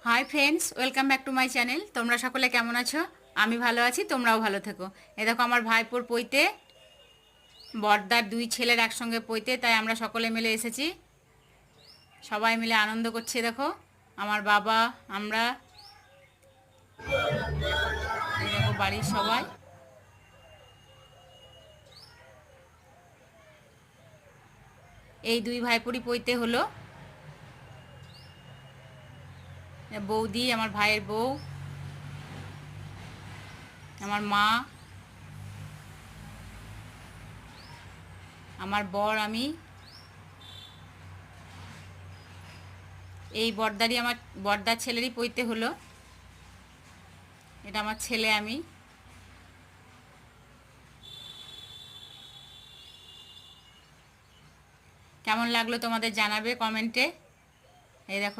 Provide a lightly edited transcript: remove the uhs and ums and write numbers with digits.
Hi friends, welcome back to my channel. তোমরা সকলে কেমন আছো? আমি ভালো আছি, তোমরাও ভালো থেকো। এ দেখো আমার ভাইপোর পৈতে, বড়দার দুই ছেলের একসঙ্গে পৈতে, তাই আমরা সকলে মিলে এসেছি। সবাই মিলে আনন্দ করছি। দেখো আমার বাবা, আমরা, এই দেখো বাড়ির সবাই। এই দুই ভাইপোরই পৈতে হলো। বৌদি, আমার ভাইয়ের বউ, আমার মা, আমার বর, আমি। এই বড়দার ছেলেরই পৈতে হলো। এটা আমার ছেলে, আমি। কেমন লাগলো তোমাদের জানাবে কমেন্টে। এই দেখো